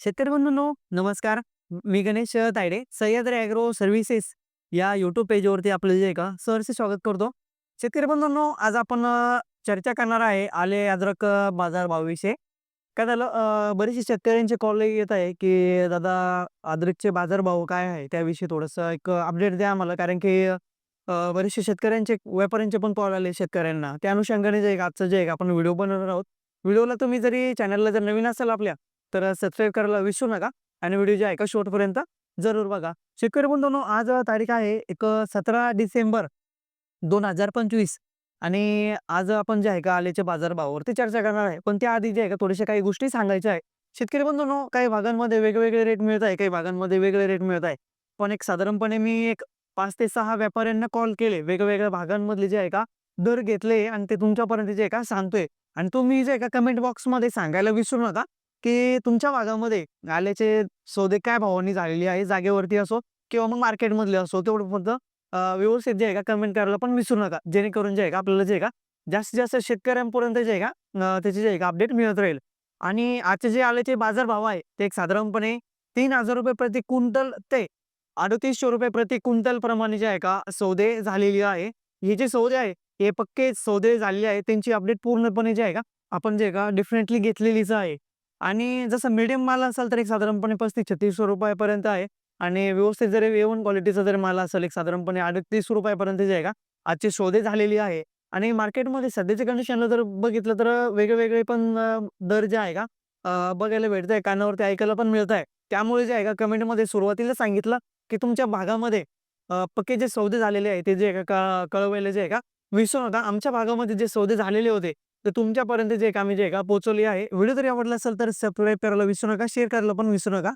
शेतकरी बंधूंनो, नमस्कार. मी Ganesh Tayde, Sahyadri agro services या यूट्यूब पेजवरती आपलं जे आहे का सहर्ष स्वागत करतो. शेतकरी बंधूंनो, आज आपण चर्चा करणार आहे आले अद्रक बाजारभावाविषयी. काय झालं, बरेचसे शेतकऱ्यांचे कॉल येत आहे, की दादा अद्रकचे बाजारभाव काय आहे? त्याविषयी थोडंसं एक अपडेट द्या आम्हाला. कारण की बरेचसे शेतकऱ्यांचे, व्यापाऱ्यांचे पण कॉल आले शेतकऱ्यांना. त्या अनुषंगाने जे आहे का आजचं जे आहे का आपण व्हिडिओ बनवणार आहोत. व्हिडिओला तुम्ही जरी चॅनलला जर नवीन असाल आपल्या, तर सबस्क्राईब करायला विसरू नका आणि व्हिडिओ जे आहे का शेवटपर्यंत जरूर बघा. शेतकरी बंधूंनो, आज तारीख आहे एक 17 डिसेंबर 2025 आणि आज आपण जे आहे का आल्याच्या बाजारभावावरती चर्चा करणार आहे. पण त्याआधी जे आहे का थोड्याशा काही गोष्टी सांगायच्या आहे. शेतकरी बंधूंनो, काही भागांमध्ये वेगवेगळे रेट मिळत आहे, काही भागांमध्ये वेगळे रेट मिळत आहे. पण एक साधारणपणे मी एक 5 ते 6 व्यापाऱ्यांना कॉल केले. वेगवेगळ्या भागांमधले जे आहे का दर घेतले आणि ते तुमच्यापर्यंत जे आहे का सांगतोय. आणि तुम्ही जे आहे का कमेंट बॉक्समध्ये सांगायला विसरू नका, की तुमच्या भागामध्ये आल्याचे सौदे काय भावाने झालेली आहे, जागेवरती असो किंवा मग मार्केटमधले असो. तेवढं फक्त व्यवस्थित जे आहे का कमेंट करायला पण विसरू नका. जेणेकरून जे आहे का आपल्याला जे आहे का जास्तीत जास्त शेतकऱ्यांपर्यंत जे आहे का त्याची जे आहे का अपडेट मिळत राहील. आणि आजचे जे आल्याचे बाजारभाव आहे ते एक साधारणपणे ₹3000 प्रति क्विंटल ते ₹3800 प्रति क्विंटल प्रमाणे जे आहे का सौदे झालेली आहे. हे जे सौदे आहे हे पक्के सौदे झालेले आहेत. त्यांची अपडेट पूर्णपणे जे आहे का आपण जे आहे का डेफिनेटली घेतलेलीच आहे. आणि जसं मीडियम माल असेल तर एक साधारणपणे ₹3500-3600 पर्यंत आहे. आणि व्यवस्थित जर A1 क्वालिटीचा जर माल असेल एक साधारणपणे ₹38 पर्यंत जे आहे का आजचे सौदे झालेली आहे. आणि मार्केटमध्ये सध्याच्या कंडिशनला जर बघितलं तर वेगवेगळे पण दर जे आहे का बघायला भेटत आहे, कानावरती ऐकायला पण मिळत आहे. त्यामुळे जे आहे का कमेंटमध्ये सुरुवातीला सांगितलं, की तुमच्या भागामध्ये पक्के जे सौदे झालेले आहे ते जे आहे का कळवायला जे आहे का विसरू नका. आमच्या भागामध्ये जे सौदे झालेले होते ते तुमच्यापर्यंत जे आहे का आम्ही जे आहे का पोहोचवली आहे. व्हिडिओ जरी आवडला असेल तर सबस्क्राईब करायला विसरू नका, शेअर करायला पण विसरू नका.